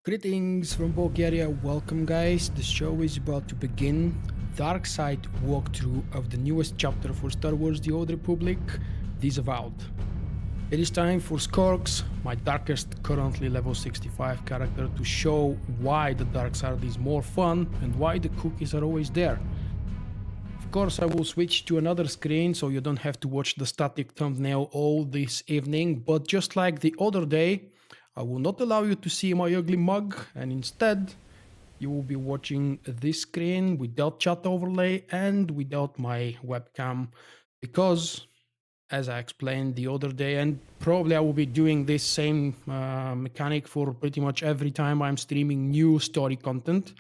Greetings from Bulgaria, welcome guys. The show is about to begin. Dark side walkthrough of the newest chapter for Star Wars The Old Republic, Disavowed. It is time for Skorks, my darkest currently level 65 character, to show why the dark side is more fun and why the cookies are always there. Of course, I will switch to another screen so you don't have to watch the static thumbnail all this evening, but just like the other day, I will not allow you to see my ugly mug, and instead you will be watching this screen without chat overlay and without my webcam, because as I explained the other day, and probably I will be doing this same mechanic for pretty much every time I'm streaming new story content,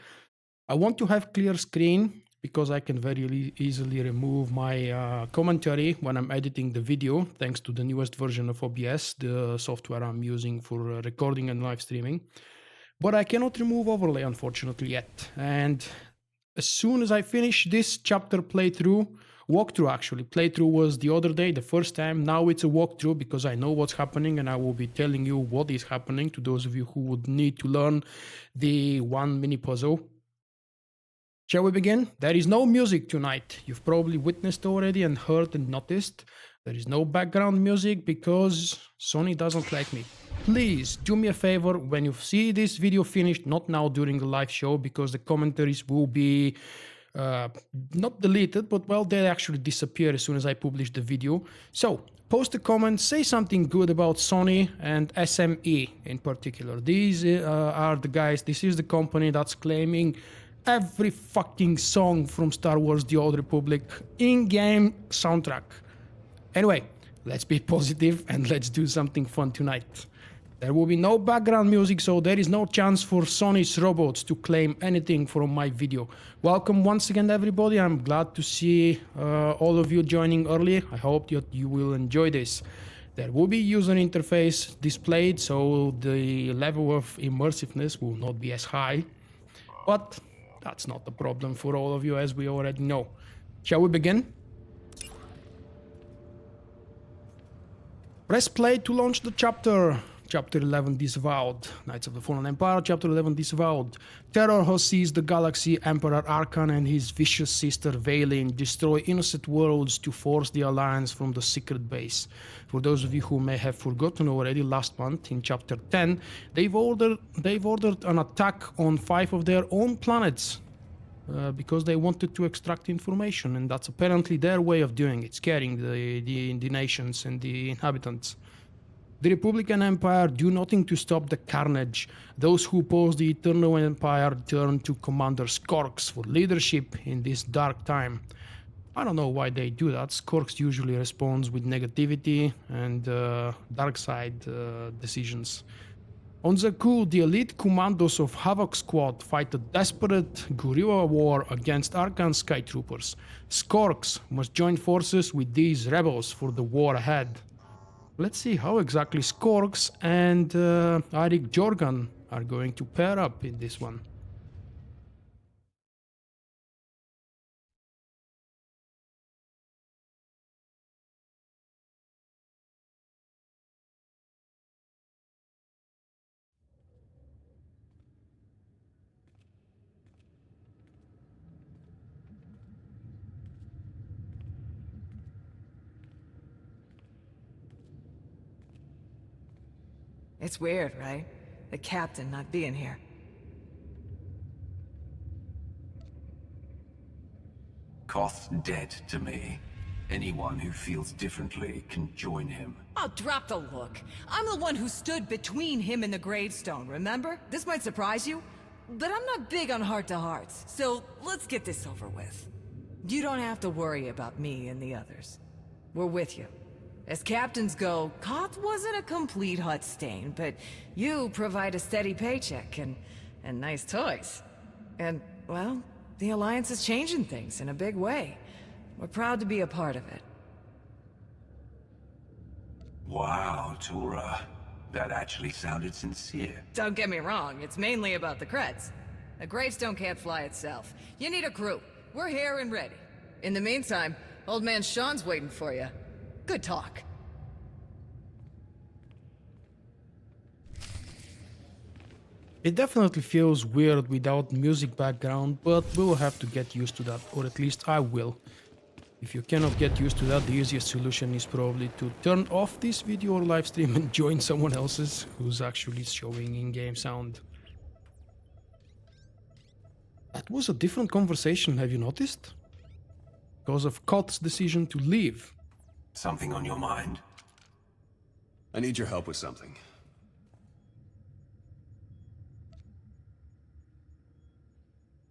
I want to have clear screen because I can very easily remove my commentary when I'm editing the video, thanks to the newest version of OBS, the software I'm using for recording and live streaming. But I cannot remove overlay, unfortunately, yet. And as soon as I finish this chapter walkthrough was the other day, the first time. Now it's a walkthrough because I know what's happening and I will be telling you what is happening to those of you who would need to learn the one mini puzzle. Shall we begin? There is no music tonight. You've probably witnessed already and heard and noticed. There is no background music because Sony doesn't like me. Please do me a favor when you see this video finished, not now during the live show because the commentaries will be not deleted, but well, they actually disappear as soon as I publish the video. So post a comment, say something good about Sony and SME in particular. These are the guys, this is the company that's claiming every fucking song from Star Wars The Old Republic in-game soundtrack. Anyway, let's be positive and let's do something fun tonight. There will be no background music, so there is no chance for Sony's robots to claim anything from my video. Welcome once again, everybody. I'm glad to see all of you joining early. I hope that you will enjoy this. There will be user interface displayed, so the level of immersiveness will not be as high. But that's not a problem for all of you, as we already know. Shall we begin? Press play to launch the chapter. Chapter 11 Disavowed. Knights of the Fallen Empire, Chapter 11 Disavowed. Terror has seized the galaxy. Emperor Arkan and his vicious sister Vaylin destroy innocent worlds to force the Alliance from the secret base. For those of you who may have forgotten already, last month in Chapter 10, they've ordered an attack on 5 of their own planets because they wanted to extract information, and that's apparently their way of doing it, scaring the nations and the inhabitants. The Republican Empire do nothing to stop the carnage. Those who oppose the Eternal Empire turn to Commander Skorks for leadership in this dark time. I don't know why they do that. Skorks usually responds with negativity and dark side decisions. On Zaku, the elite commandos of Havoc Squad fight a desperate guerrilla war against Arkan Skytroopers. Skorks must join forces with these rebels for the war ahead. Let's see how exactly Skorks and Arik Jorgan are going to pair up in this one. It's weird, right? The captain not being here. Koth's dead to me. Anyone who feels differently can join him. Oh, drop the look. I'm the one who stood between him and the gravestone, remember? This might surprise you, but I'm not big on heart-to-hearts, so let's get this over with. You don't have to worry about me and the others. We're with you. As captains go, Koth wasn't a complete Hutt stain, but you provide a steady paycheck and nice toys. And, well, the Alliance is changing things in a big way. We're proud to be a part of it. Wow, Tora. That actually sounded sincere. Don't get me wrong, it's mainly about the creds. A gravestone can't fly itself. You need a crew. We're here and ready. In the meantime, old man Sean's waiting for you. Good talk. It definitely feels weird without music background, but we'll have to get used to that, or at least I will. If you cannot get used to that, the easiest solution is probably to turn off this video or live stream and join someone else's who's actually showing in-game sound. That was a different conversation, have you noticed? Because of Koth's decision to leave. Something on your mind? I need your help with something.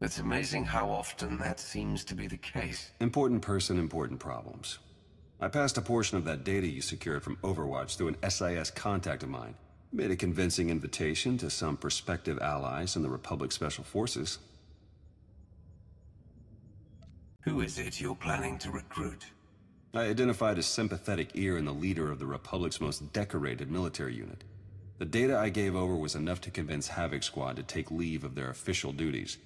It's amazing how often that seems to be the case. Important person, important problems. I passed a portion of that data you secured from Overwatch through an SIS contact of mine. Made a convincing invitation to some prospective allies in the Republic Special Forces. Who is it you're planning to recruit? I identified a sympathetic ear in the leader of the Republic's most decorated military unit. The data I gave over was enough to convince Havoc Squad to take leave of their official duties.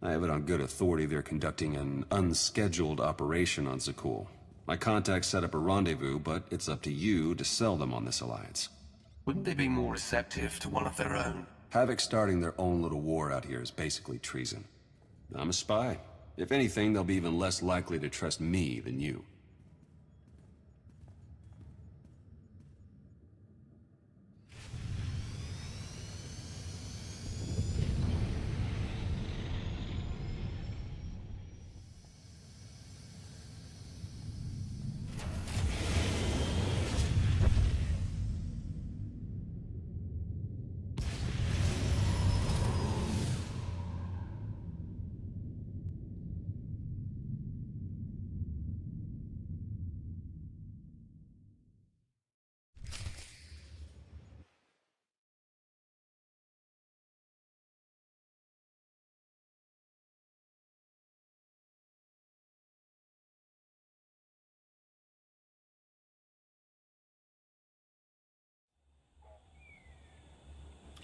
I have it on good authority they're conducting an unscheduled operation on Zakul. My contacts set up a rendezvous, but it's up to you to sell them on this alliance. Wouldn't they be more receptive to one of their own? Havoc starting their own little war out here is basically treason. I'm a spy. If anything, they'll be even less likely to trust me than you.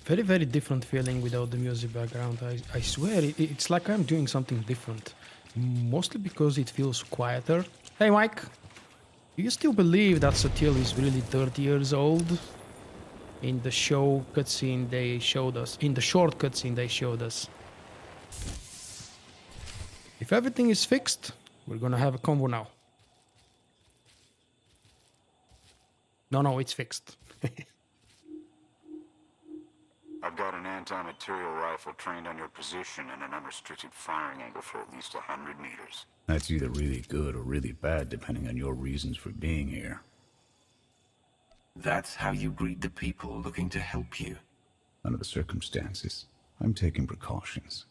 Very, very different feeling without the music background. I swear, it's like I'm doing something different. Mostly because it feels quieter. Hey Mike, do you still believe that Satil is really 30 years old? In the show cutscene they showed us, in the short cutscene they showed us. If everything is fixed, we're gonna have a convo now. No, it's fixed. I've got an anti-material rifle trained on your position and an unrestricted firing angle for at least 100 meters. That's either really good or really bad, depending on your reasons for being here. That's how you greet the people looking to help you. Under the circumstances, I'm taking precautions.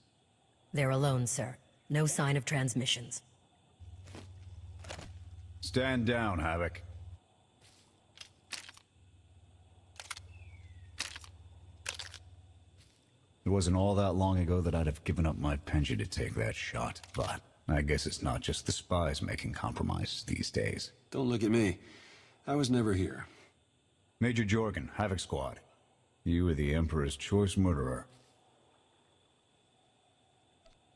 They're alone, sir. No sign of transmissions. Stand down, Havoc. It wasn't all that long ago that I'd have given up my pension to take that shot, but I guess it's not just the spies making compromises these days. Don't look at me. I was never here. Major Jorgen, Havoc Squad. You were the Emperor's choice murderer.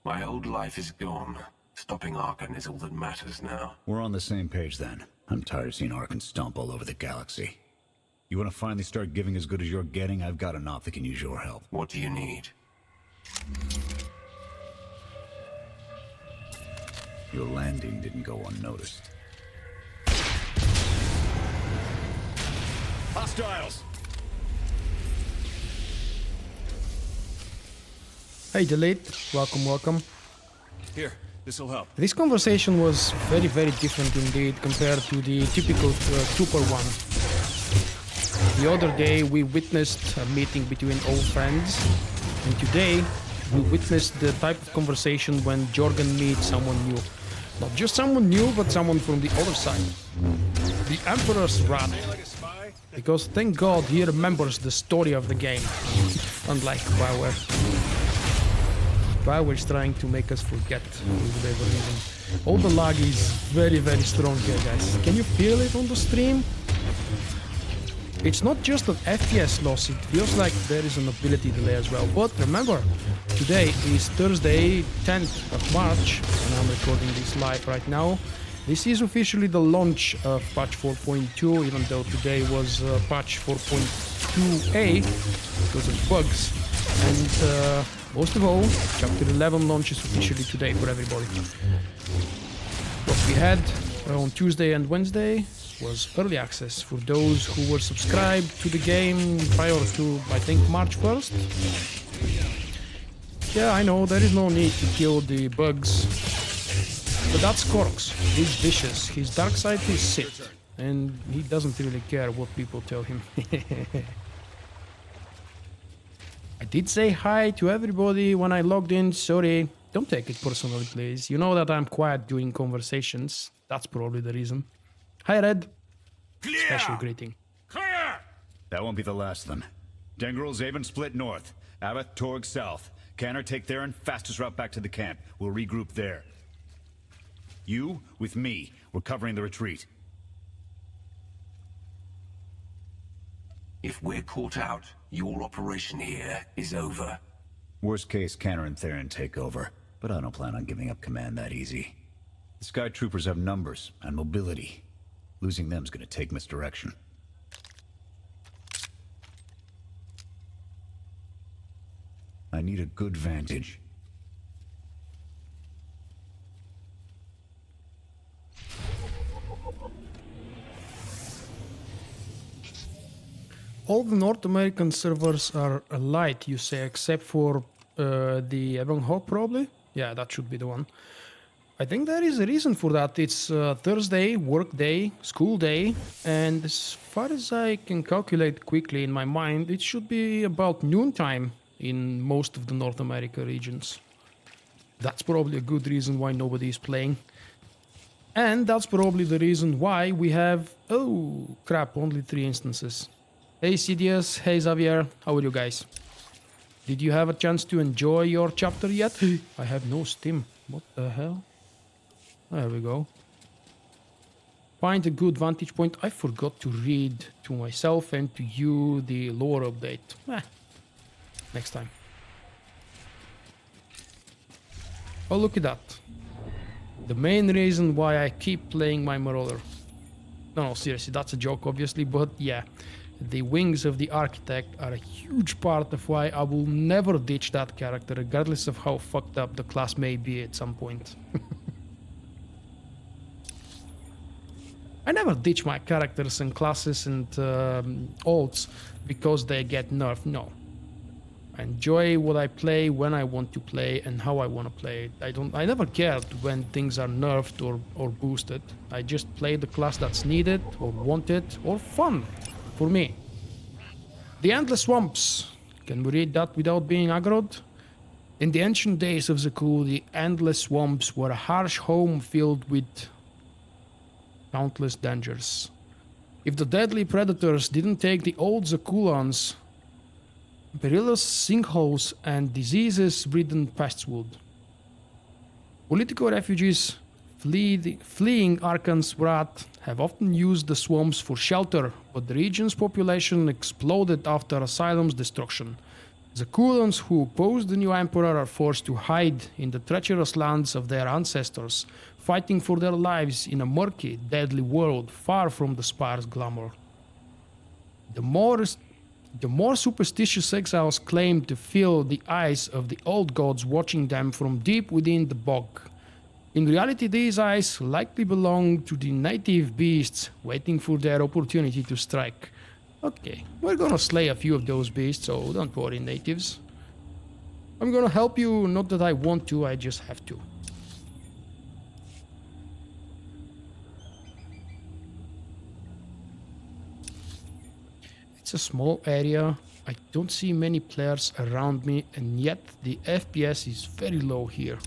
My old life is gone. Stopping Archon is all that matters now. We're on the same page then. I'm tired of seeing Archon stomp all over the galaxy. You want to finally start giving as good as you're getting? I've got an op that can use your help. What do you need? Your landing didn't go unnoticed. Hostiles! Hey Delete, welcome. Here, this'll help. This conversation was very, very different indeed compared to the typical Trooper one. The other day we witnessed a meeting between old friends, and today we witnessed the type of conversation when Jorgen meets someone new. Not just someone new, but someone from the other side. The Emperor's Wrath. Because thank God he remembers the story of the game, unlike BioWare. BioWare's trying to make us forget for whatever reason. All the lag is very, very strong here, guys. Can you feel it on the stream? It's not just an FPS loss, it feels like there is an ability delay as well. But remember, today is Thursday, 10th of March, and I'm recording this live right now. This is officially the launch of patch 4.2, even though today was patch 4.2a because of bugs. And most of all, Chapter 11 launches officially today for everybody. What we had on Tuesday and Wednesday was early access for those who were subscribed to the game prior to, I think, March 1st. Yeah, I know, there is no need to kill the bugs. But that's Korx. He's vicious. His dark side is Sith. And he doesn't really care what people tell him. I did say hi to everybody when I logged in. Sorry. Don't take it personally, please. You know that I'm quiet during conversations. That's probably the reason. Hi, Red. Clear! Special greeting. Clear! That won't be the last of them. Dengril, Zaven split north. Abath, Torg south. Canner take Theron, fastest route back to the camp. We'll regroup there. You, with me, we're covering the retreat. If we're caught out, your operation here is over. Worst case, Canner and Theron take over. But I don't plan on giving up command that easy. The Sky Troopers have numbers and mobility. Losing them's gonna take misdirection. I need a good vantage. All the North American servers are light, you say, except for the Ebon Hawk, probably? Yeah, that should be the one. I think there is a reason for that. It's Thursday, work day, school day, and as far as I can calculate quickly in my mind, it should be about noontime in most of the North America regions. That's probably a good reason why nobody is playing. And that's probably the reason why we have... Oh, crap, only 3 instances. Hey CDS, hey Xavier, how are you guys? Did you have a chance to enjoy your chapter yet? I have no Steam. What the hell? There we go. Find a good vantage point. I forgot to read to myself and to you the lore update. Next time. Oh, look at that. The main reason why I keep playing my Marauder. No, seriously, that's a joke, obviously, but yeah. The wings of the Architect are a huge part of why I will never ditch that character, regardless of how fucked up the class may be at some point. I never ditch my characters and classes and alts because they get nerfed, no. I enjoy what I play when I want to play and how I want to play it. I never cared when things are nerfed or boosted. I just play the class that's needed or wanted or fun. For me. The Endless Swamps. Can we read that without being aggroed? In the ancient days of Zaku, the Endless Swamps were a harsh home filled with countless dangers. If the deadly predators didn't take the old Zakulans, perilous sinkholes and diseases-ridden pests would. Political refugees fleeing Arkan's wrath have often used the swamps for shelter, but the region's population exploded after Asylum's destruction. The Kulons who oppose the new emperor are forced to hide in the treacherous lands of their ancestors, fighting for their lives in a murky, deadly world far from the Spire's glamour. The more superstitious exiles claim to feel the eyes of the old gods watching them from deep within the bog. In reality, these eyes likely belong to the native beasts waiting for their opportunity to strike. Okay, we're gonna slay a few of those beasts, so don't worry, natives. I'm gonna help you, not that I want to, I just have to. It's a small area, I don't see many players around me, and yet the FPS is very low here.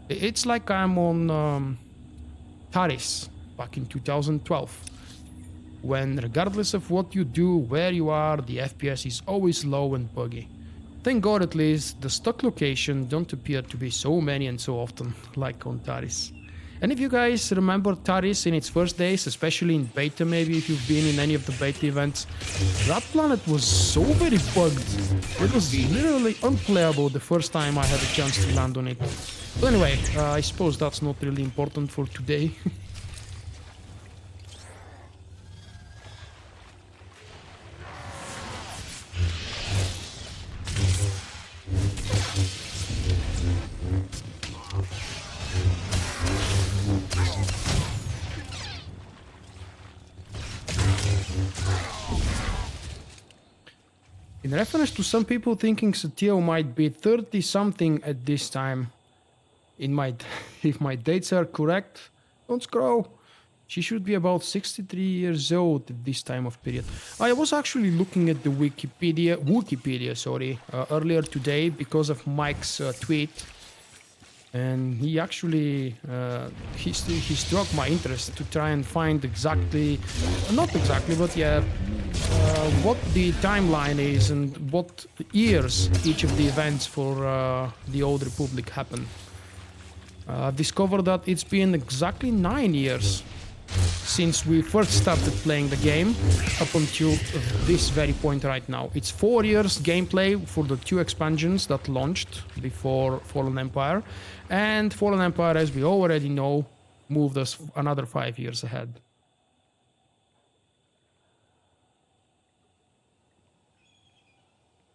It's like I'm on Taris back in 2012, when regardless of what you do, where you are, the FPS is always low and buggy. Thank God at least the stuck location don't appear to be so many and so often like on Taris. And if you guys remember Taris in its first days, especially in beta maybe if you've been in any of the beta events, that planet was so very bugged. It was literally unplayable the first time I had a chance to land on it. But anyway, I suppose that's not really important for today. In reference to some people thinking SWTOR might be 30-something at this time, if my dates are correct, don't scroll. She should be about 63 years old at this time of period. I was actually looking at the Wikipedia, earlier today because of Mike's tweet. And he actually, he struck my interest to try and find exactly, not exactly, but yeah, what the timeline is and what years each of the events for the Old Republic happened. Discovered that it's been exactly 9 years since we first started playing the game up until this very point right now. It's 4 years gameplay for the 2 expansions that launched before Fallen Empire, and Fallen Empire, as we already know, moved us another 5 years ahead.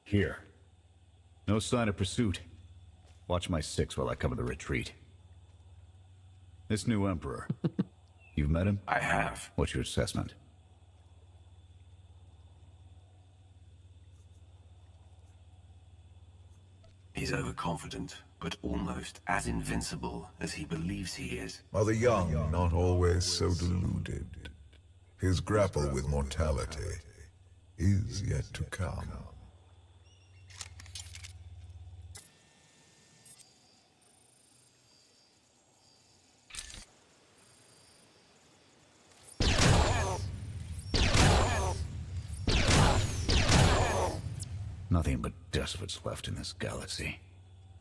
Here. No sign of pursuit. Watch my 6 while I cover the retreat. This new Emperor. You've met him? I have. What's your assessment? He's overconfident, but almost as invincible as he believes he is. Are the young not always so deluded? His grapple with mortality is yet to come. Nothing but despots left in this galaxy.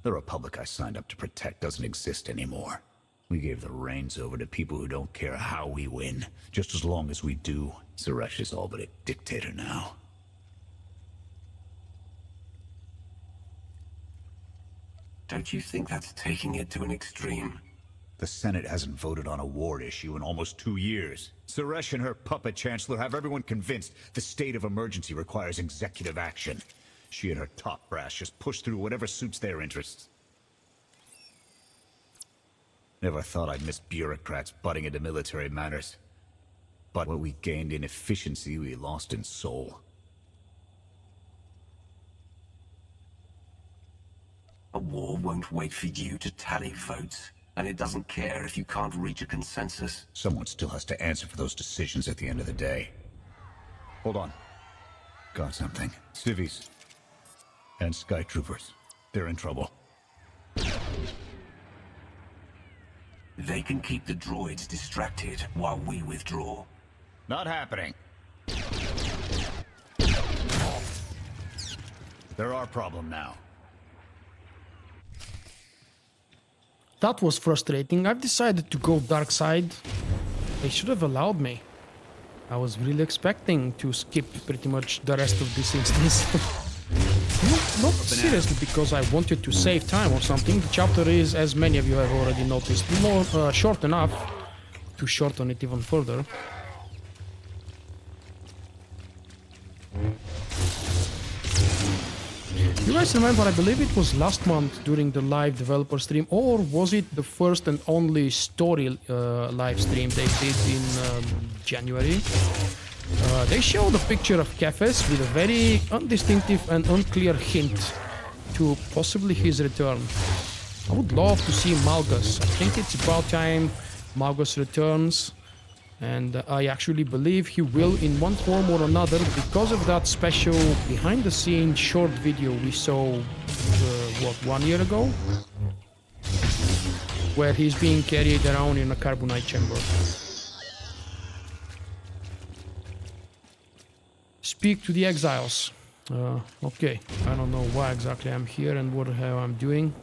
The Republic I signed up to protect doesn't exist anymore. We gave the reins over to people who don't care how we win. Just as long as we do, Suresh is all but a dictator now. Don't you think that's taking it to an extreme? The Senate hasn't voted on a war issue in almost 2 years. Suresh and her puppet chancellor have everyone convinced the state of emergency requires executive action. She and her top brass just push through whatever suits their interests. Never thought I'd miss bureaucrats butting into military matters. But what we gained in efficiency, we lost in soul. A war won't wait for you to tally votes, and it doesn't care if you can't reach a consensus. Someone still has to answer for those decisions at the end of the day. Hold on. Got something. Civvies. And Sky Troopers. They're in trouble. They can keep the droids distracted while we withdraw. Not happening. They're our problem now. That was frustrating. I've decided to go dark side. They should have allowed me. I was really expecting to skip pretty much the rest of this instance. Not seriously because I wanted to save time or something. The chapter is, as many of you have already noticed, more short enough to shorten it even further. You guys remember, I believe it was last month during the live developer stream, or was it the first and only story live stream they did in January? They showed a picture of Kefes with a very undistinctive and unclear hint to possibly his return. I would love to see Malgus. I think it's about time Malgus returns, and I actually believe he will in one form or another because of that special behind-the-scenes short video we saw, 1 year ago? Where he's being carried around in a carbonite chamber. Speak to the Exiles. Okay, I don't know why exactly I'm here and what the hell I'm doing.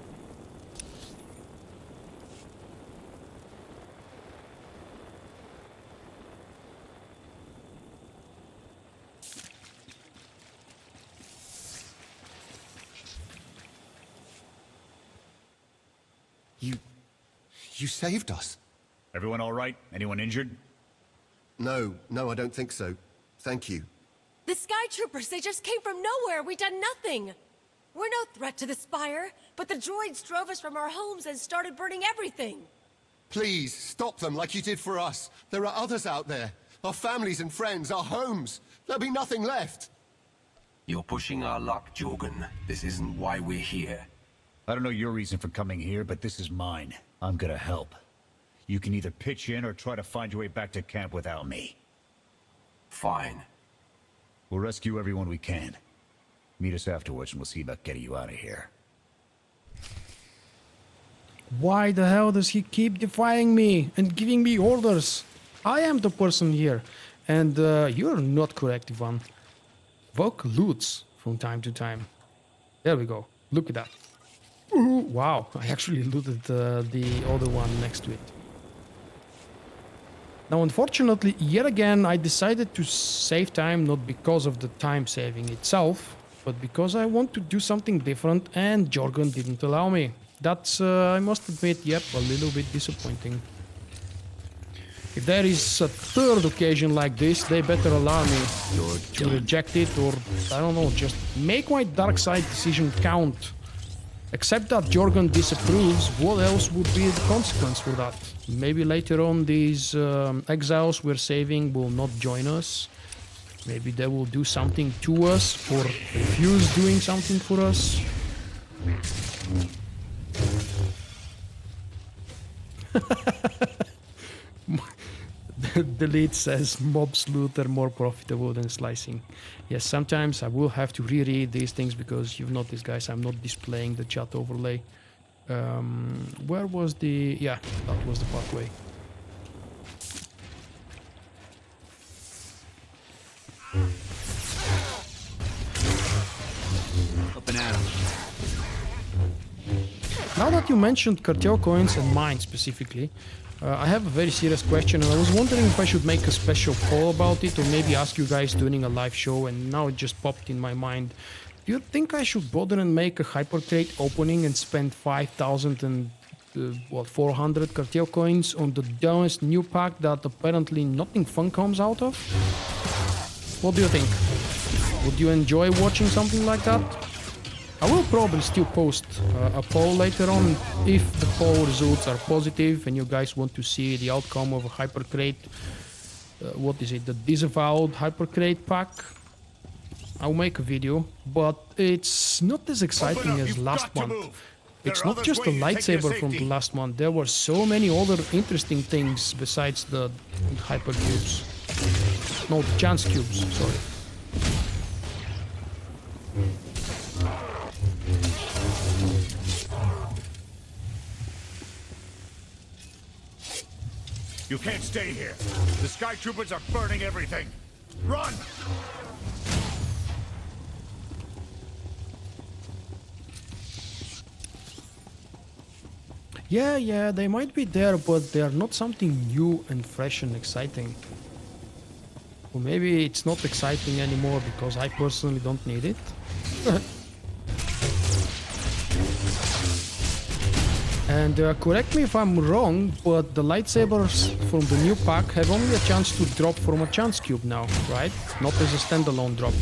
You saved us. Everyone all right? Anyone injured? No, I don't think so. Thank you. The Sky Troopers, they just came from nowhere. We done nothing. We're no threat to the Spire, but the droids drove us from our homes and started burning everything. Please, stop them like you did for us. There are others out there. Our families and friends, our homes. There'll be nothing left. You're pushing our luck, Jorgen. This isn't why we're here. I don't know your reason for coming here, but this is mine. I'm gonna help. You can either pitch in or try to find your way back to camp without me. Fine. We'll rescue everyone we can. Meet us afterwards and we'll see about getting you out of here. Why the hell does he keep defying me and giving me orders? I am the person here. And you're not correct, Ivan. Vok loots from time to time. There we go. Look at that. Ooh, wow, I actually looted the other one next to it. Now, unfortunately, yet again, I decided to save time, not because of the time saving itself, but because I want to do something different, and Jorgen didn't allow me. That's, I must admit, yep, a little bit disappointing. If there is a third occasion like this, they better allow me to reject it, or, I don't know, just make my dark side decision count. Except that Jorgen disapproves, what else would be the consequence for that? Maybe later on these exiles we're saving will not join us. Maybe they will do something to us or refuse doing something for us. The lead says mobs loot are more profitable than slicing. Yes, sometimes I will have to reread these things because you've noticed, guys, I'm not displaying the chat overlay. Where was the... yeah, that was the pathway. Up and at 'em. Now that you mentioned cartel coins and mine specifically, I have a very serious question, and I was wondering if I should make a special poll about it or maybe ask you guys during a live show, and now it just popped in my mind. Do you think I should bother and make a hypercrate opening and spend 5,000 and 400 cartel coins on the dumbest new pack that apparently nothing fun comes out of? What do you think? Would you enjoy watching something like that? I will probably still post a poll later on if the poll results are positive and you guys want to see the outcome of a hypercrate. What is it? The Disavowed hypercrate pack. I'll make a video, but it's not as exciting as last month. It's not just the lightsaber from the last month. There were so many other interesting things besides the hyper cubes. No, the chance cubes, sorry. You can't stay here. The Sky Troopers are burning everything. Run! Yeah, they might be there, but they are not something new and fresh and exciting. Or maybe it's not exciting anymore because I personally don't need it. And correct me if I'm wrong, but the lightsabers from the new pack have only a chance to drop from a chance cube now, right? Not as a standalone drop.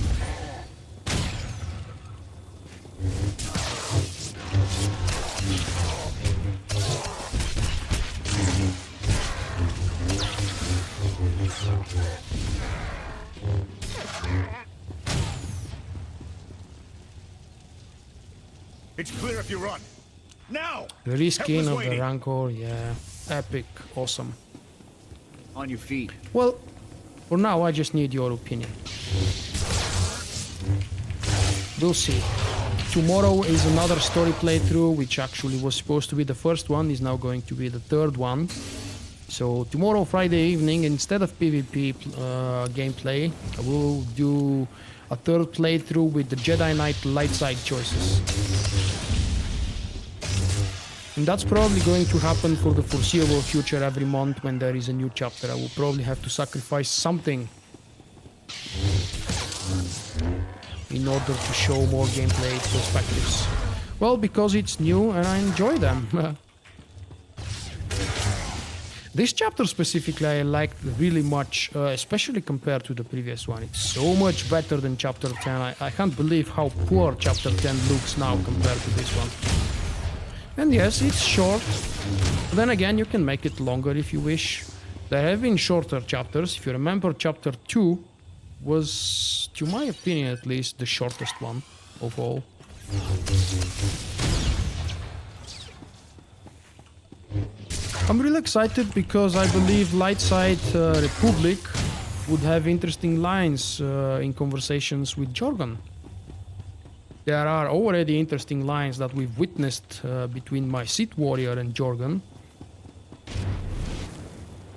It's clear if you run. Now! The reskin of the Rancor, yeah. Epic, awesome. On your feet. Well, for now I just need your opinion. We'll see. Tomorrow is another story playthrough, which actually was supposed to be the first one, is now going to be the third one. So tomorrow, Friday evening, instead of PvP gameplay, I will do a third playthrough with the Jedi Knight light side choices. And that's probably going to happen for the foreseeable future every month when there is a new chapter. I will probably have to sacrifice something in order to show more gameplay perspectives. Well, because it's new and I enjoy them. This chapter specifically I liked really much, especially compared to the previous one. It's so much better than chapter 10. I can't believe how poor chapter 10 looks now compared to this one. And yes, it's short. Then again, you can make it longer if you wish. There have been shorter chapters. If you remember chapter 2, was, to my opinion at least, the shortest one of all. I'm really excited because I believe Lightside Republic would have interesting lines in conversations with Jorgen. There are already interesting lines that we've witnessed between my Sith Warrior and Jorgen.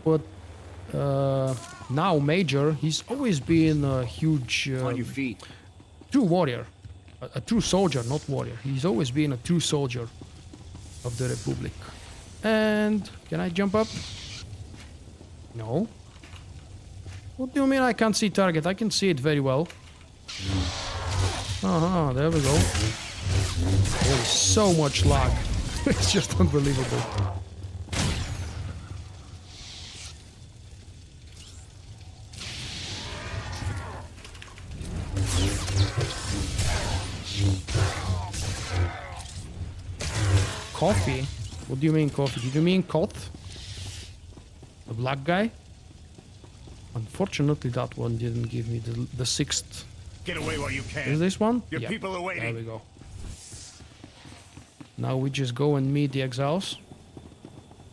But now Major, he's always been a huge... On your feet. True warrior. A true soldier, not warrior. He's always been a true soldier of the Republic. And can I jump up? No. What do you mean I can't see target? I can see it very well. There we go. There is so much lag. It's just unbelievable. Coffee? What do you mean coffee? Did you mean Koth? The black guy? Unfortunately, that one didn't give me the sixth. Get away while you can. Is this one? Your people are waiting. There we go. Now we just go and meet the Exiles.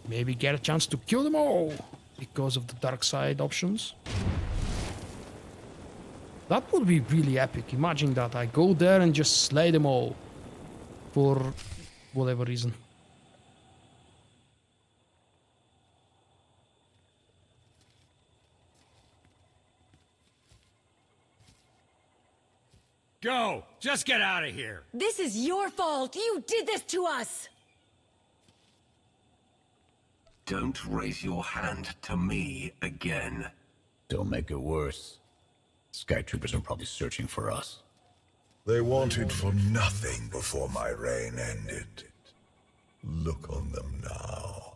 Maybe get a chance to kill them all because of the dark side options. That would be really epic. Imagine that. I go there and just slay them all. For whatever reason. Go! Just get out of here! This is your fault! You did this to us! Don't raise your hand to me again. Don't make it worse. Sky Troopers are probably searching for us. They wanted for nothing before my reign ended. Look on them now.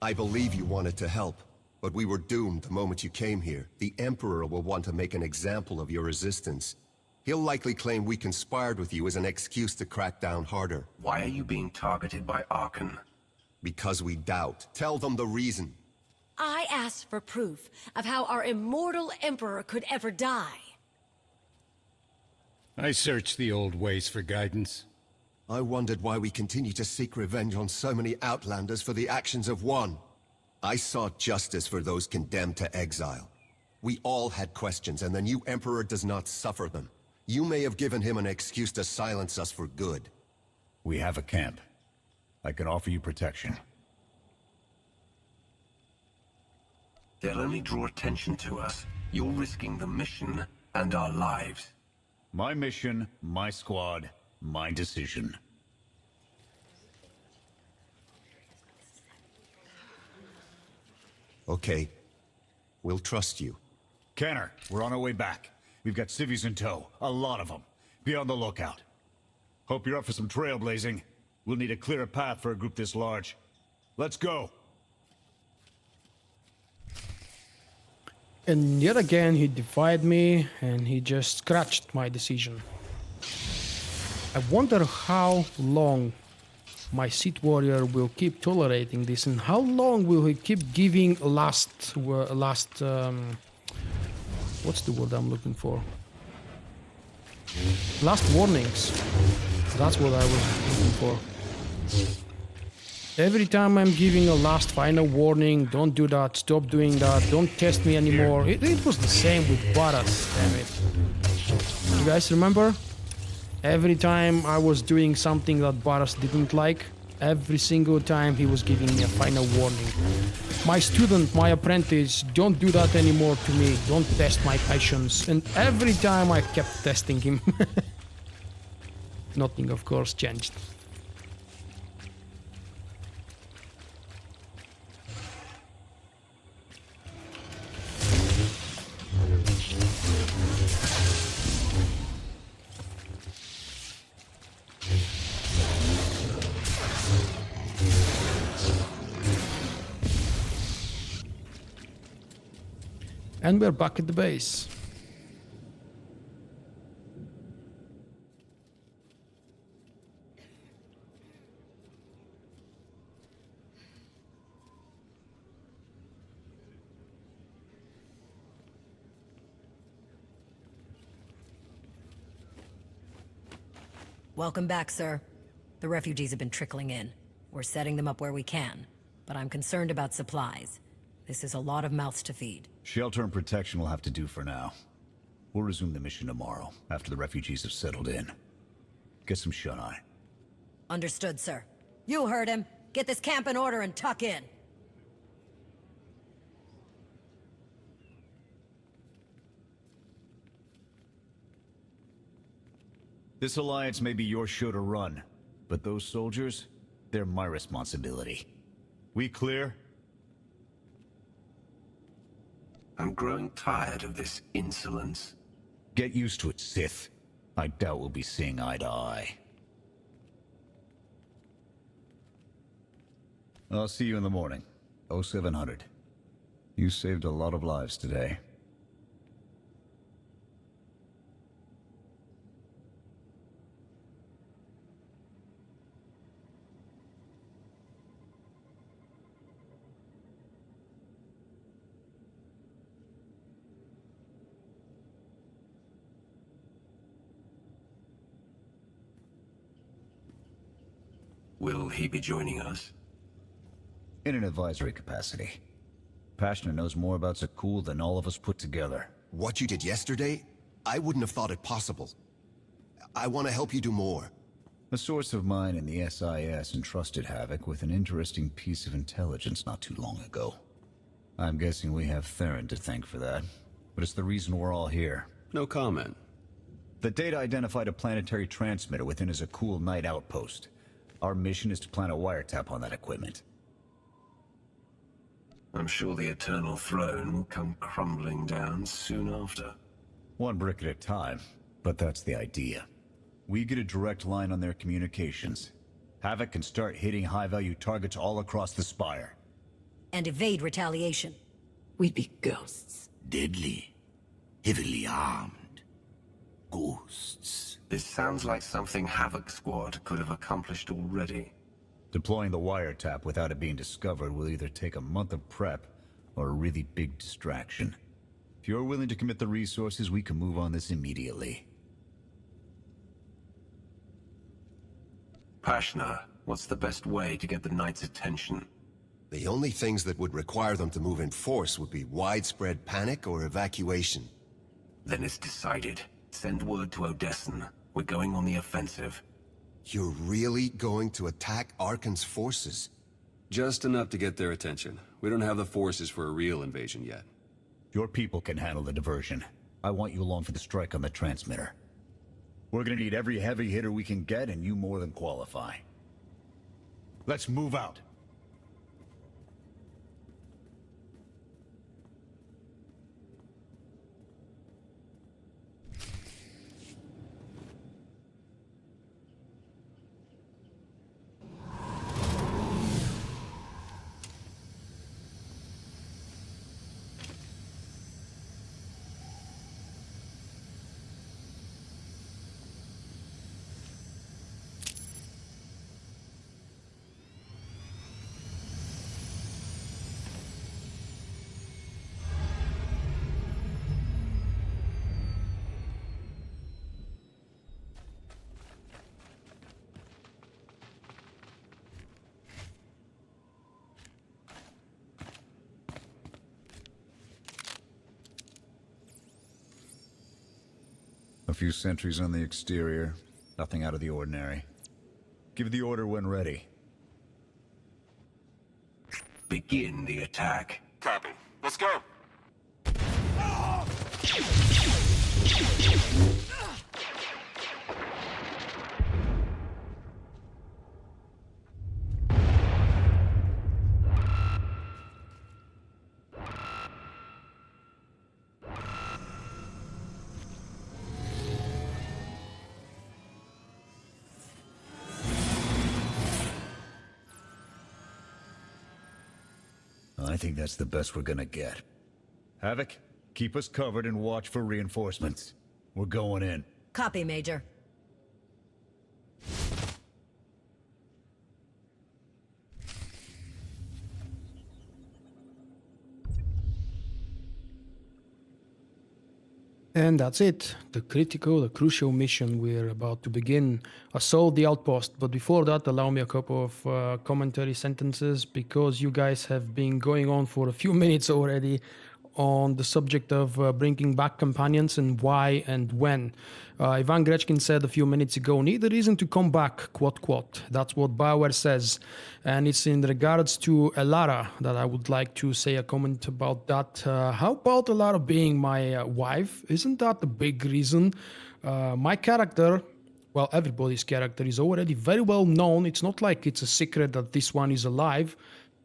I believe you wanted to help, but we were doomed the moment you came here. The Emperor will want to make an example of your resistance. He'll likely claim we conspired with you as an excuse to crack down harder. Why are you being targeted by Archon? Because we doubt. Tell them the reason. I asked for proof of how our immortal Emperor could ever die. I searched the old ways for guidance. I wondered why we continue to seek revenge on so many Outlanders for the actions of one. I sought justice for those condemned to exile. We all had questions, and the new Emperor does not suffer them. You may have given him an excuse to silence us for good. We have a camp. I can offer you protection. They'll only draw attention to us. You're risking the mission and our lives. My mission, my squad, my decision. Okay. We'll trust you. Canner, we're on our way back. We've got civvies in tow. A lot of them. Be on the lookout. Hope you're up for some trailblazing. We'll need a clearer path for a group this large. Let's go! And yet again, he defied me, and he just scratched my decision. I wonder how long my Sith Warrior will keep tolerating this, and how long will he keep giving what's the word I'm looking for? Last warnings. That's what I was looking for. Every time I'm giving a last final warning, don't do that, stop doing that, don't test me anymore. It was the same with Barras, damn it. You guys remember? Every time I was doing something that Barras didn't like, every single time he was giving me a final warning. My student, my apprentice, don't do that anymore to me, don't test my patience. And every time I kept testing him. Nothing, of course, changed. And we're back at the base. Welcome back, sir. The refugees have been trickling in. We're setting them up where we can, but I'm concerned about supplies. This is a lot of mouths to feed. Shelter and protection will have to do for now. We'll resume the mission tomorrow, after the refugees have settled in. Get some shut-eye. Understood, sir. You heard him. Get this camp in order and tuck in. This alliance may be your show to run, but those soldiers, they're my responsibility. We clear? I'm growing tired of this insolence. Get used to it, Sith. I doubt we'll be seeing eye to eye. I'll see you in the morning. 0700. You saved a lot of lives today. Will he be joining us? In an advisory capacity. Pashner knows more about Zakul than all of us put together. What you did yesterday, I wouldn't have thought it possible. I want to help you do more. A source of mine in the SIS entrusted Havoc with an interesting piece of intelligence not too long ago. I'm guessing we have Theron to thank for that, but it's the reason we're all here. No comment. The data identified a planetary transmitter within a Zakul Knight outpost. Our mission is to plant a wiretap on that equipment. I'm sure the Eternal Throne will come crumbling down soon after. One brick at a time, but that's the idea. We get a direct line on their communications. Havoc can start hitting high-value targets all across the Spire. And evade retaliation. We'd be ghosts. Deadly. Heavily armed. Ghosts. This sounds like something Havoc Squad could have accomplished already. Deploying the wiretap without it being discovered will either take a month of prep or a really big distraction. If you're willing to commit the resources, we can move on this immediately. Pashner, what's the best way to get the Knight's attention? The only things that would require them to move in force would be widespread panic or evacuation. Then it's decided. Send word to Odessen. We're going on the offensive. You're really going to attack Arkan's forces? Just enough to get their attention. We don't have the forces for a real invasion yet. Your people can handle the diversion. I want you along for the strike on the transmitter. We're gonna need every heavy hitter we can get, and you more than qualify. Let's move out. A few sentries on the exterior. Nothing out of the ordinary. Give the order when ready. Begin the attack. Copy. Let's go. I think that's the best we're gonna get. Havoc, keep us covered and watch for reinforcements. We're going in. Copy, Major. And that's it. The crucial mission we're about to begin. Assault the outpost. But before that, allow me a couple of commentary sentences, because you guys have been going on for a few minutes already on the subject of bringing back companions and why and when. Ivan Grechkin said a few minutes ago, need a reason to come back, quote, quote. That's what BioWare says. And it's in regards to Elara that I would like to say a comment about that. How about Elara being my wife? Isn't that a big reason? My character, well, everybody's character is already very well known. It's not like it's a secret that this one is alive.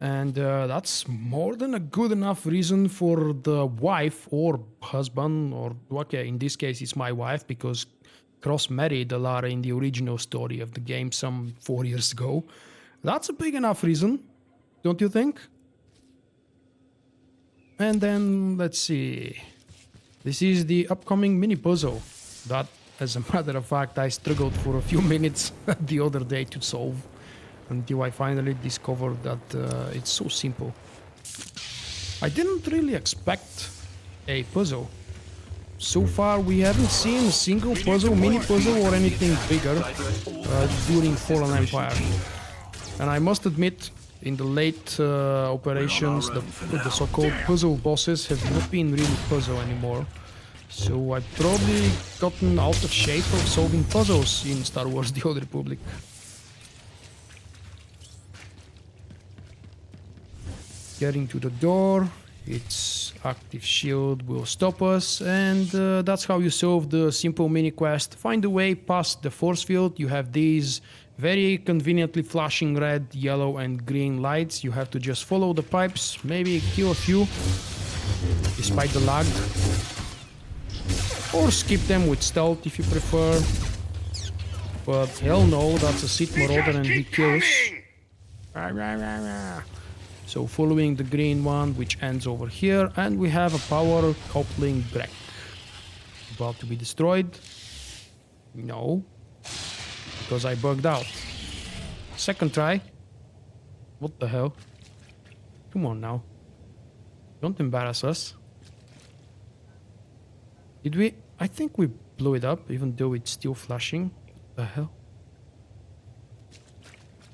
And that's more than a good enough reason for the wife or husband, or okay, in this case it's my wife, because Cross married Elara in the original story of the game some 4 years ago. That's a big enough reason, don't you think? And then, let's see. This is the upcoming mini puzzle that, as a matter of fact, I struggled for a few minutes the other day to solve, until I finally discovered that it's so simple. I didn't really expect a puzzle. So far we haven't seen a single puzzle, mini puzzle or anything bigger during Fallen Empire. And I must admit, in the late operations, the so-called puzzle bosses have not been really puzzle anymore. So I've probably gotten out of shape of solving puzzles in Star Wars The Old Republic. Getting to the door, its active shield will stop us, and that's how you solve the simple mini quest. Find a way past the force field. You have these very conveniently flashing red, yellow and green lights. You have to just follow the pipes, maybe kill a few, despite the lag. Or skip them with stealth if you prefer. But hell no, that's a Sith Marauder and he kills. So following the green one, which ends over here, and we have a power coupling break. About to be destroyed? No. Because I bugged out. Second try. What the hell? Come on now. Don't embarrass us. Did we? I think we blew it up, even though it's still flashing. What the hell?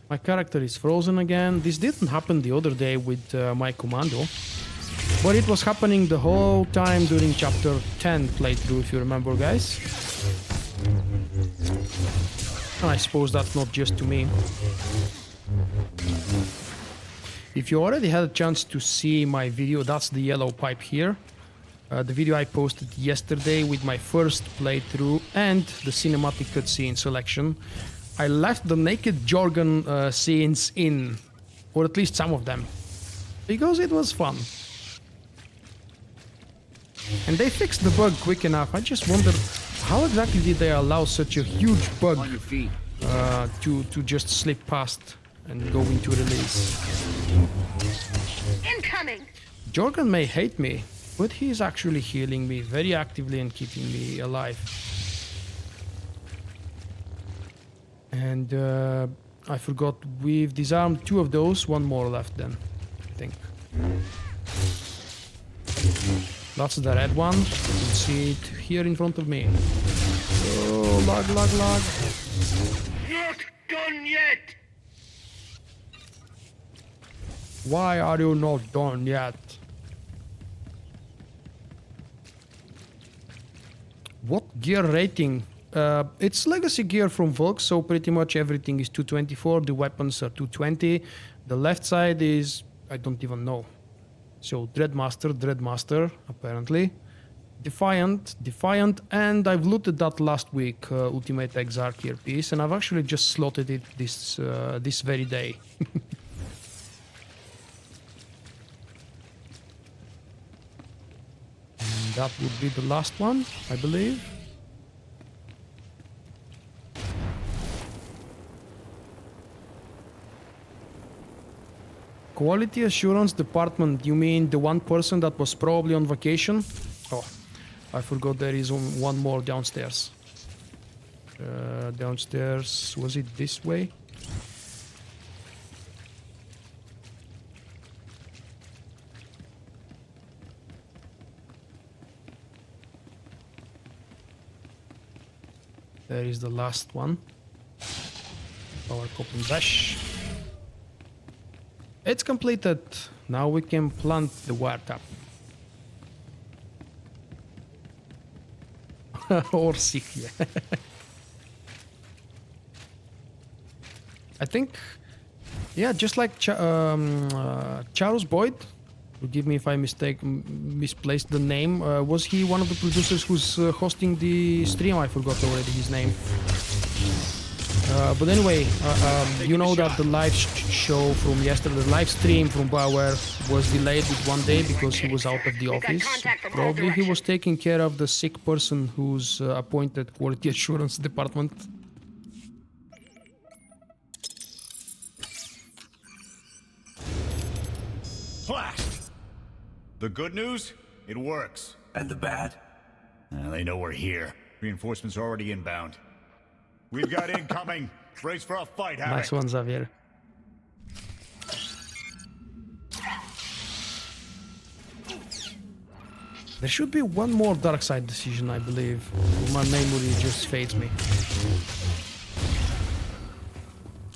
My character is frozen again. This didn't happen the other day with my commando, but it was happening the whole time during Chapter 10 playthrough, if you remember, guys. And I suppose that's not just to me. If you already had a chance to see my video, that's the yellow pipe here. The video I posted yesterday with my first playthrough and the cinematic cutscene selection. I left the naked Jorgen scenes in, or at least some of them, because it was fun. And they fixed the bug quick enough. I just wonder, how exactly did they allow such a huge bug to just slip past and go into release? Incoming! Jorgen may hate me, but he's actually healing me very actively and keeping me alive. And I forgot, we've disarmed 2 of those, 1 more left then, I think. That's the red one. You can see it here in front of me. Oh, lag, lag, lag. Not done yet! Why are you not done yet? What gear rating? It's legacy gear from Volk, so pretty much everything is 224. The weapons are 220. The left side is, I don't even know. So Dreadmaster, apparently. Defiant, and I've looted that last week, Ultimate Exarch earpiece, and I've actually just slotted it this very day. And that would be the last one, I believe. Quality Assurance Department, you mean the one person that was probably on vacation? Oh, I forgot there is one more downstairs. Downstairs, was it this way? There is the last one. Power coping dash. It's completed. Now we can plant the wiretap. Or sick, yeah. I think, yeah, just like Charles Boyd, forgive me if I misplaced the name. Was he one of the producers who's hosting the stream? I forgot already his name. But anyway, you know that the live show from yesterday, the live stream from BioWare was delayed with 1 day because he was out of the office. Probably he was taking care of the sick person who's appointed quality assurance department. Blast! The good news? It works. And the bad? They know we're here. Reinforcements are already inbound. We've got incoming. Brace for a fight, Havoc. Nice one, Xavier. There should be one more dark side decision, I believe. My memory just fades me.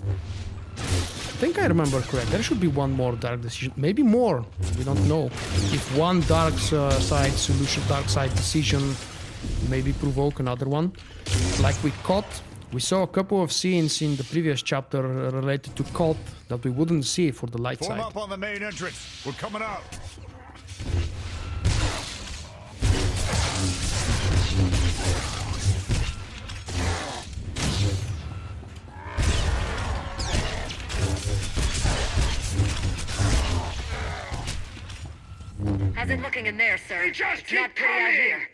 I think I remember correct. There should be one more dark decision, maybe more. We don't know. If one dark side solution, dark side decision, maybe provoke another one. Like with COD, we saw a couple of scenes in the previous chapter related to COD that we wouldn't see for the light Form side. up on the main entrance. We're coming out. How's it looking in there, sir? It's not pretty out here.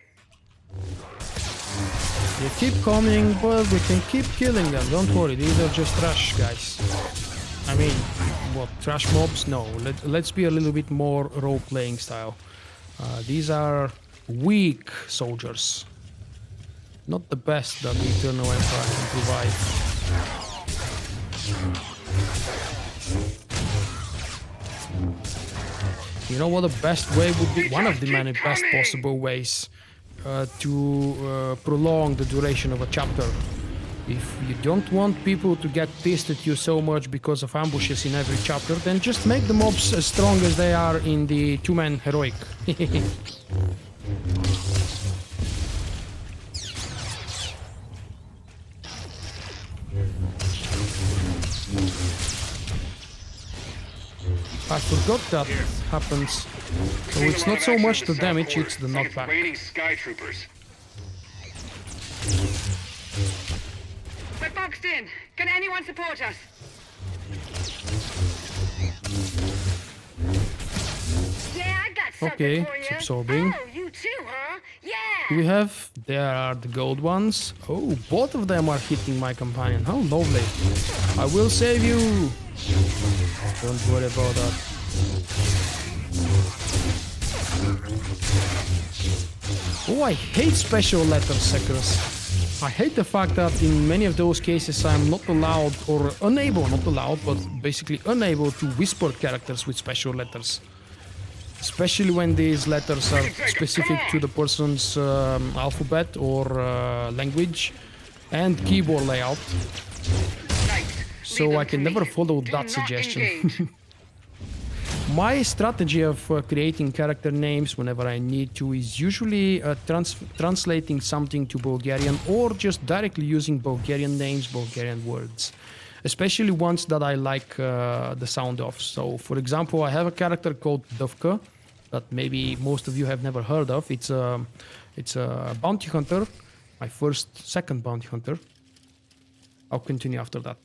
They keep coming, but we can keep killing them. Don't worry, these are just trash guys. I mean, what, trash mobs? No, let's be a little bit more role-playing style. These are weak soldiers. Not the best that the Eternal Empire can provide. You know what the best way would be? One of the many best possible ways to prolong the duration of a chapter. If you don't want people to get pissed at you so much because of ambushes in every chapter, then just make the mobs as strong as they are in the two-man heroic. I forgot that happens. So it's not so much the damage, it's the knockback. Sky troopers. We're boxed in. Can anyone support us? Yeah, I got something Okay, for it's you. absorbing. Oh, you too, huh? Yeah. Do we have? There are the gold ones. Oh, both of them are hitting my companion. How lovely. I will save you. Don't worry about that. Oh, I hate special letter suckers. I hate the fact that in many of those cases I'm not allowed or unable, not allowed, but basically unable to whisper characters with special letters. Especially when these letters are specific to the person's alphabet or language and keyboard layout. So I can never follow that suggestion. My strategy of creating character names whenever I need to is usually translating something to Bulgarian or just directly using Bulgarian names, Bulgarian words. Especially ones that I like the sound of. So for example, I have a character called Dovka that maybe most of you have never heard of. It's a bounty hunter, my second bounty hunter. I'll continue after that.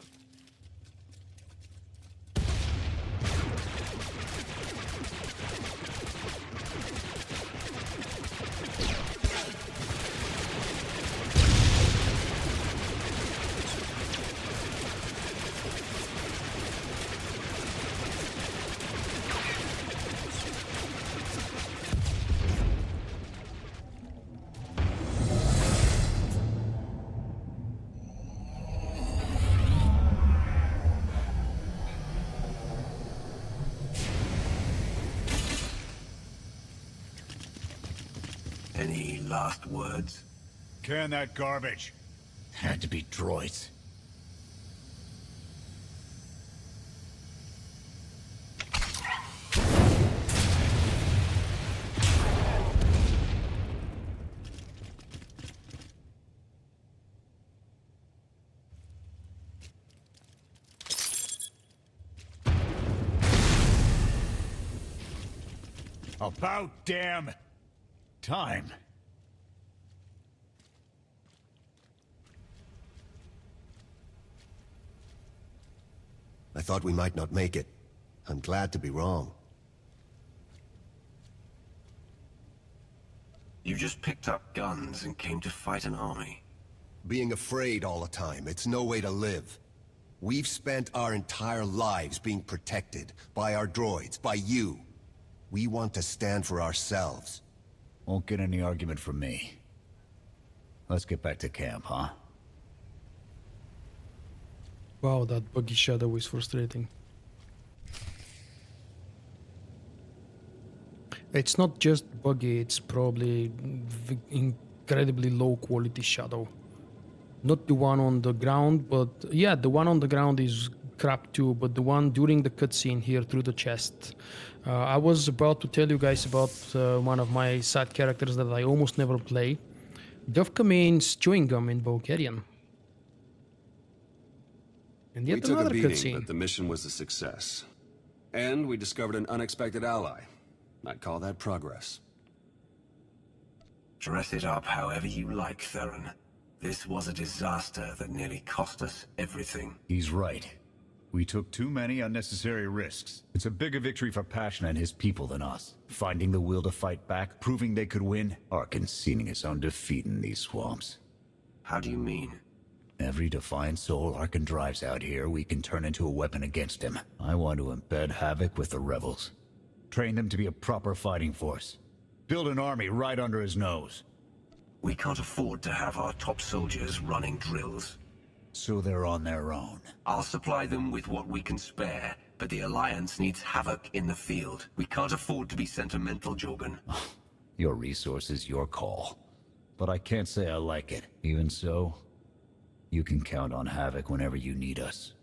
Any last words? Can that garbage. Had to be droids. About damn time. I thought we might not make it. I'm glad to be wrong. You just picked up guns and came to fight an army. Being afraid all the time, it's no way to live. We've spent our entire lives being protected by our droids, by you. We want to stand for ourselves. Won't get any argument from me. Let's get back to camp, huh? Wow, that buggy shadow is frustrating. It's not just buggy, it's probably incredibly low quality shadow. Not the one on the ground, but yeah, the one on the ground is crap too, but the one during the cutscene here through the chest. I was about to tell you guys about one of my side characters that I almost never play. Dovka means chewing gum in Bulgarian. And yet We took a another beating, cutscene. but the mission was a success. And we discovered an unexpected ally. I'd call that progress. Dress it up however you like, Theron. This was a disaster that nearly cost us everything. He's right. We took too many unnecessary risks. It's a bigger victory for Passion and his people than us. Finding the will to fight back, proving they could win, or conceding his own defeat in these swamps. How do you mean? Every defiant soul Arkan drives out here, we can turn into a weapon against him. I want to embed Havoc with the rebels. Train them to be a proper fighting force. Build an army right under his nose. We can't afford to have our top soldiers running drills. So they're on their own. I'll supply them with what we can spare, but the Alliance needs Havoc in the field. We can't afford to be sentimental, Jorgen. Your resources, your call. But I can't say I like it. Even so, you can count on Havoc whenever you need us.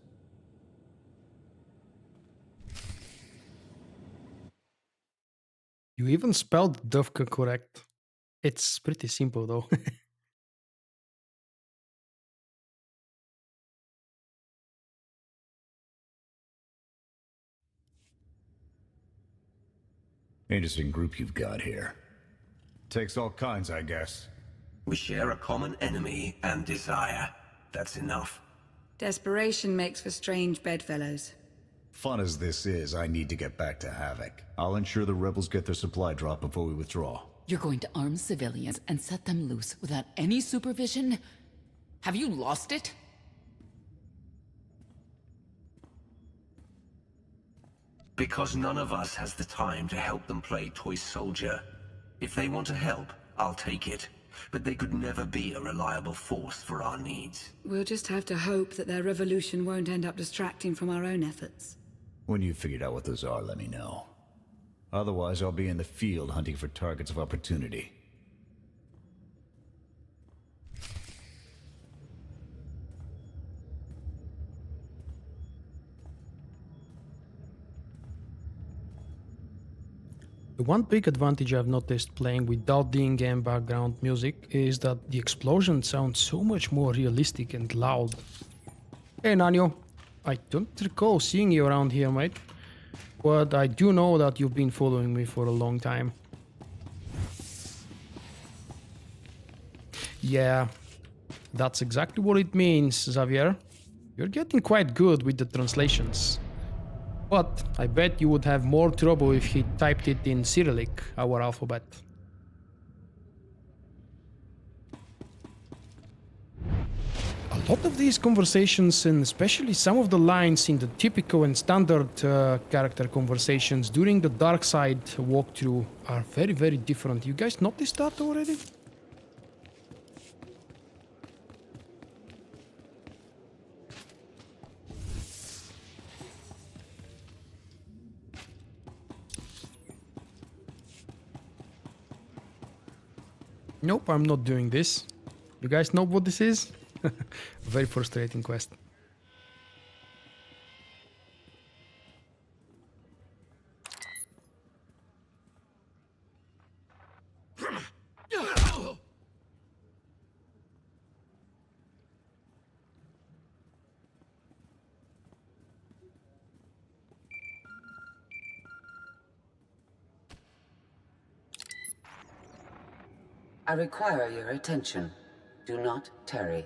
You even spelled Dovka correct. It's pretty simple though. Interesting group you've got here. Takes all kinds, I guess. We share a common enemy and desire. That's enough. Desperation makes for strange bedfellows. Fun as this is, I need to get back to Havoc. I'll ensure the rebels get their supply drop before we withdraw. You're going to arm civilians and set them loose without any supervision? Have you lost it? Because none of us has the time to help them play toy soldier. If they want to help, I'll take it. But they could never be a reliable force for our needs. We'll just have to hope that their revolution won't end up distracting from our own efforts. When you've figured out what those are, let me know. Otherwise, I'll be in the field hunting for targets of opportunity. The one big advantage I've noticed playing without the in-game background music is that the explosions sound so much more realistic and loud. Hey Nanyo, I don't recall seeing you around here, mate. But I do know that you've been following me for a long time. Yeah, that's exactly what it means, Xavier. You're getting quite good with the translations. But I bet you would have more trouble if he typed it in Cyrillic, our alphabet. A lot of these conversations, and especially some of the lines in the typical and standard character conversations during the dark side walkthrough are very, very different. You guys noticed that already? Nope, I'm not doing this. You guys know what this is? Very frustrating quest. I require your attention. Do not tarry.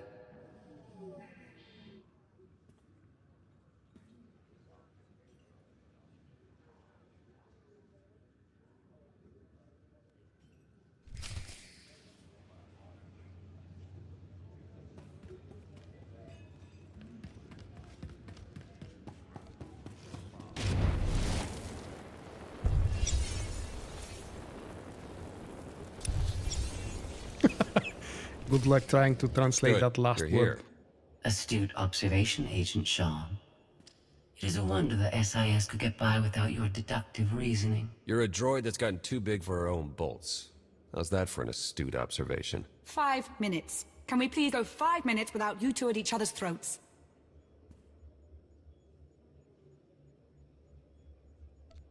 Good luck trying to translate that last You're word. here. Astute observation, Agent Sean. It is a wonder the SIS could get by without your deductive reasoning. You're a droid that's gotten too big for her own bolts. How's that for an astute observation? 5 minutes. Can we please go 5 minutes without you two at each other's throats?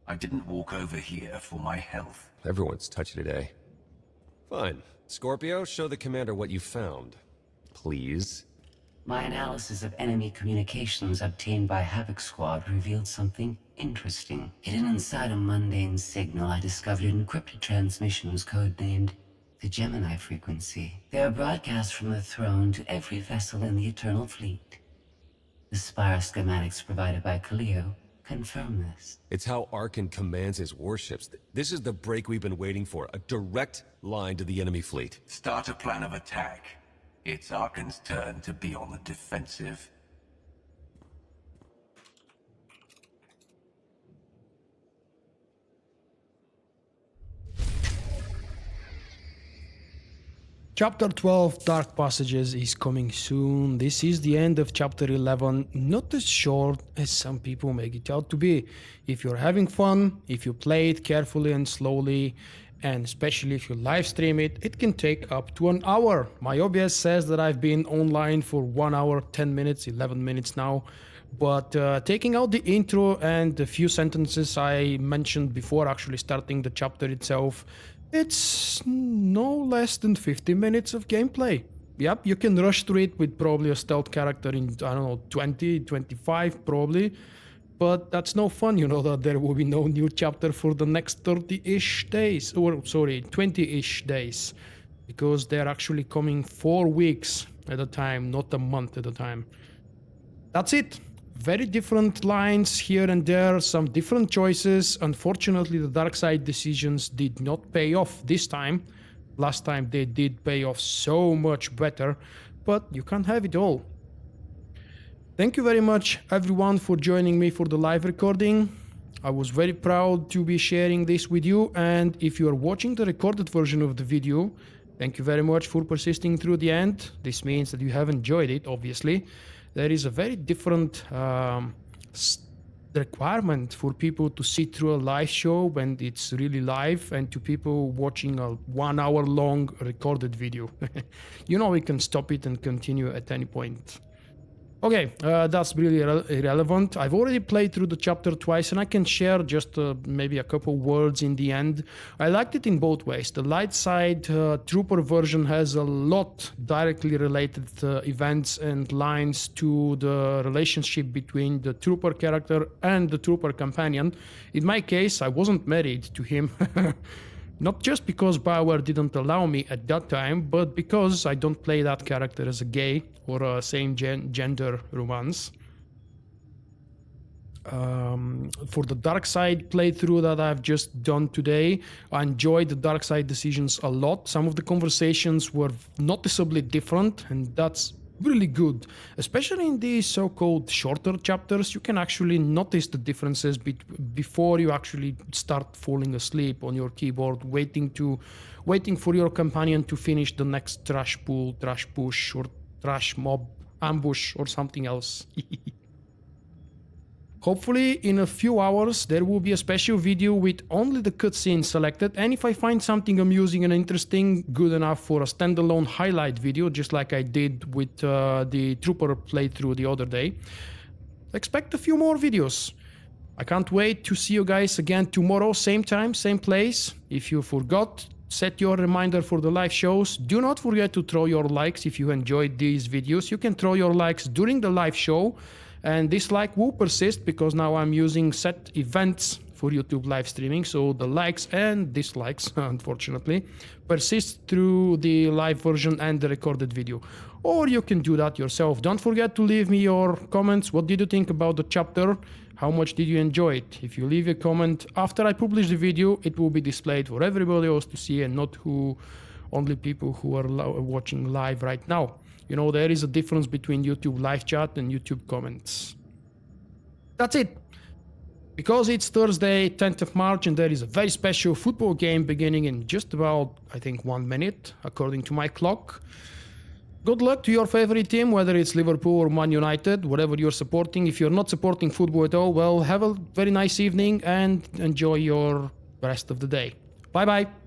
I didn't walk over here for my health. Everyone's touchy today. Fine. Scorpio, show the commander what you found. Please. My analysis of enemy communications obtained by Havoc Squad revealed something interesting. Hidden inside a mundane signal, I discovered encrypted transmissions codenamed the Gemini frequency. They are broadcast from the throne to every vessel in the Eternal Fleet. The Spire schematics provided by Kaleo confirm this. It's how Arkan commands his warships. This is the break we've been waiting for. A direct line to the enemy fleet. Start a plan of attack. It's Arkan's turn to be on the defensive. Chapter 12, Dark Passages, is coming soon. This is the end of Chapter 11, not as short as some people make it out to be. If you're having fun, if you play it carefully and slowly, and especially if you live stream it, it can take up to an hour. My OBS says that I've been online for 1 hour, 10 minutes, 11 minutes now. But taking out the intro and the few sentences I mentioned before actually starting the chapter itself, it's no less than 50 minutes of gameplay. Yep, you can rush through it with probably a stealth character in, I don't know, 20, 25 probably. But that's no fun, you know, that there will be no new chapter for the next 30-ish days. Or, sorry, 20-ish days. Because they're actually coming 4 weeks at a time, not a month at a time. That's it. Very different lines here and there, some different choices. Unfortunately, the dark side decisions did not pay off this time. Last time they did pay off so much better, but you can't have it all. Thank you very much, everyone, for joining me for the live recording. I was very proud to be sharing this with you, and if you are watching the recorded version of the video, thank you very much for persisting through the end. This means that you have enjoyed it, obviously. There is a very different requirement for people to sit through a live show when it's really live and to people watching a 1 hour long recorded video. You know, we can stop it and continue at any point. Okay, that's really irrelevant. I've already played through the chapter twice and I can share just maybe a couple words in the end. I liked it in both ways. The light side trooper version has a lot directly related events and lines to the relationship between the trooper character and the trooper companion. In my case, I wasn't married to him. Not just because BioWare didn't allow me at that time, but because I don't play that character as a gay or a same gender romance. For the dark side playthrough that I've just done today, I enjoyed the dark side decisions a lot. Some of the conversations were noticeably different, and that's really good. Especially in these so-called shorter chapters, you can actually notice the differences before you actually start falling asleep on your keyboard, waiting for your companion to finish the next trash pool, trash push, or trash mob ambush or something else. Hopefully in a few hours there will be a special video with only the cutscenes selected, and if I find something amusing and interesting, good enough for a standalone highlight video, just like I did with the Trooper playthrough the other day, expect a few more videos. I can't wait to see you guys again tomorrow, same time, same place. If you forgot, set your reminder for the live shows. Do not forget to throw your likes if you enjoyed these videos. You can throw your likes during the live show, and this like will persist because now I'm using set events for YouTube live streaming, so the likes and dislikes, unfortunately, persist through the live version and the recorded video. Or you can do that yourself. Don't forget to leave me your comments. What did you think about the chapter? How much did you enjoy it? If you leave a comment after I publish the video, it will be displayed for everybody else to see and not only people who are watching live right now. You know, there is a difference between YouTube live chat and YouTube comments. That's it. Because it's Thursday, 10th of March, and there is a very special football game beginning in just about, I think, 1 minute, according to my clock. Good luck to your favorite team, whether it's Liverpool or Man United, whatever you're supporting. If you're not supporting football at all, well, have a very nice evening and enjoy your rest of the day. Bye-bye.